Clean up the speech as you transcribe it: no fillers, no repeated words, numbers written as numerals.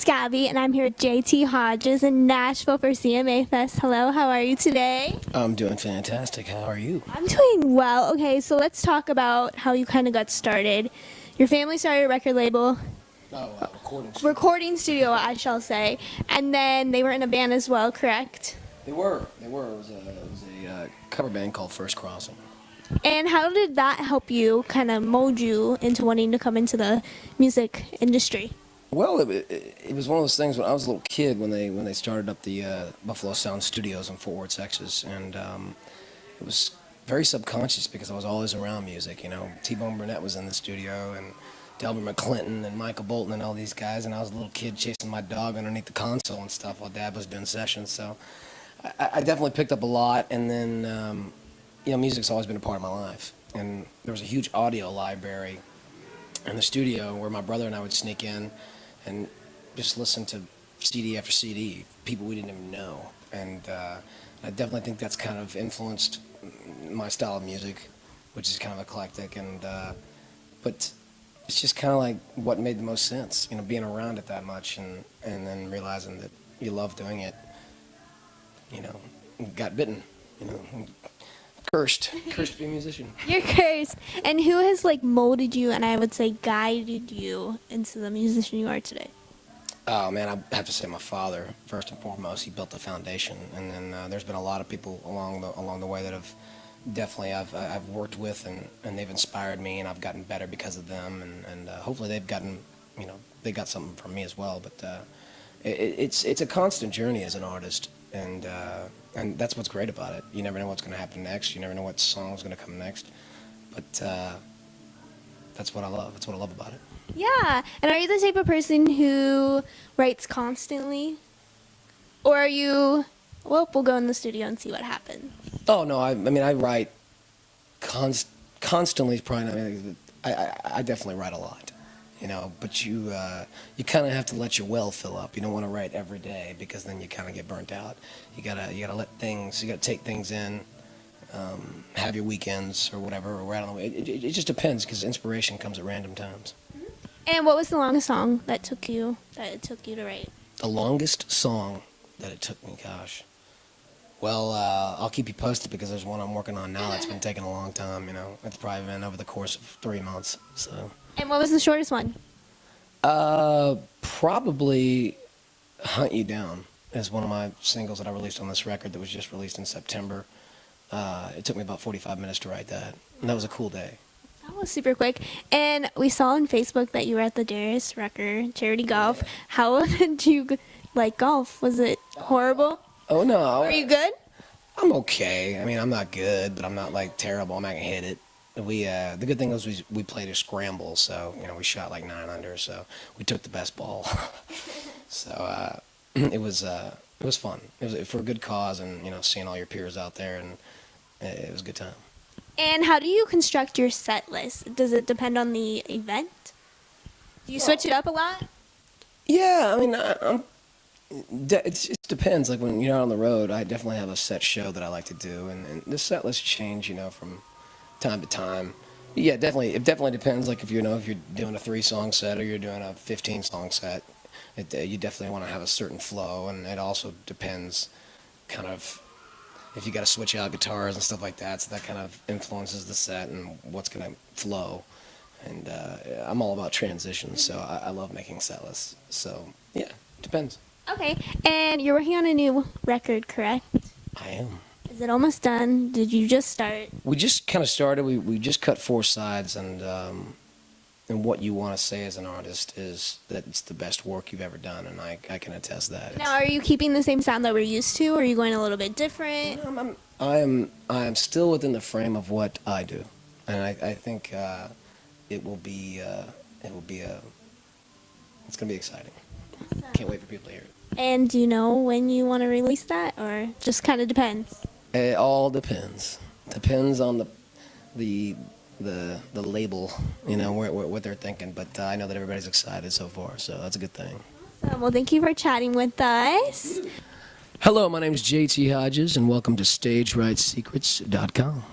it's Gabbie, and I'm here with JT Hodges in Nashville for CMA Fest. Hello, how are you today? I'm doing fantastic. How are you? I'm doing well. Okay, so let's talk about how you kind of got started. Your family started a record label. Recording studio, I shall say. And then they were in a band as well, correct? They were. It was a cover band called First Crossing. And how did that help you kind of mold you into wanting to come into the music industry? Well, it was one of those things when I was a little kid when they started up the Buffalo Sound Studios in Fort Worth, Texas, and it was very subconscious because I was always around music. You know, T-Bone Burnett was in the studio, and Delbert McClinton and Michael Bolton and all these guys, and I was a little kid chasing my dog underneath the console and stuff while Dad was doing sessions. So I definitely picked up a lot, and then you know, music's always been a part of my life. And there was a huge audio library in the studio where my brother and I would sneak in and just listen to CD after CD, people we didn't even know. And I definitely think that's kind of influenced my style of music, which is kind of eclectic. And but it's just kind of like what made the most sense, you know, being around it that much and then realizing that you love doing it, you know, got bitten, you know. Cursed to be a musician. You're cursed. And who has like molded you and I would say guided you into the musician you are today? Oh man, I have to say my father first and foremost. He built the foundation, and then there's been a lot of people along the way that have definitely I've worked with and they've inspired me, and I've gotten better because of them, and hopefully they've gotten, you know, they got something from me as well. But it's a constant journey as an artist, and that's what's great about it. You never know what's going to happen next. You never know what song's going to come next. But that's what I love. That's what I love about it. Yeah. And are you the type of person who writes constantly? Or are you, well, we'll go in the studio and see what happens? Oh, no. I mean, I write constantly. Probably, I mean, I definitely write a lot. You know, but you kind of have to let your well fill up. You don't want to write every day because then you kind of get burnt out. You gotta let things. You gotta take things in. Have your weekends or whatever, or right on the way. It just depends because inspiration comes at random times. And what was the longest song that it took you to write? The longest song that it took me, gosh. Well, I'll keep you posted because there's one I'm working on now that's been taking a long time. You know, it's probably been over the course of 3 months. So. And what was the shortest one? Probably Hunt You Down is one of my singles that I released on this record that was just released in September. It took me about 45 minutes to write that, and that was a cool day. That was super quick. And we saw on Facebook that you were at the Darius Rucker charity golf. Yeah. How did you like golf? Was it horrible? Oh, no. Are you good? I'm okay. I mean, I'm not good, but I'm not like terrible. I'm not gonna hit it. The good thing was we played a scramble, so you know we shot like 9 under, so we took the best ball. So it was fun. It was for a good cause, and you know, seeing all your peers out there, and it was a good time. And how do you construct your set list? Does it depend on the event? Do you switch it up a lot? Yeah, I mean, it depends. Like when you're out on the road, I definitely have a set show that I like to do, and the set list change, you know, from time to time. Yeah, definitely. It definitely depends. Like if you're doing a 3-song set or you're doing a 15-song set, you definitely want to have a certain flow, and it also depends, kind of, if you got to switch out guitars and stuff like that. So that kind of influences the set and what's going to flow. And I'm all about transitions, so I love making set lists. So yeah, depends. Okay, and you're working on a new record, correct? I am. Is it almost done? Did you just start? We just kind of started. We just cut 4 sides, and what you want to say as an artist is that it's the best work you've ever done, and I can attest that. Now, are you keeping the same sound that we're used to, or are you going a little bit different? I am still within the frame of what I do, and I think it's going to be exciting. Awesome. Can't wait for people to hear it. And do you know when you want to release that, or just kind of depends? It all depends. Depends on the label, you know, what they're thinking. But I know that everybody's excited so far, so that's a good thing. Awesome. Well, thank you for chatting with us. Hello, my name is JT Hodges, and welcome to StageRightSecrets.com.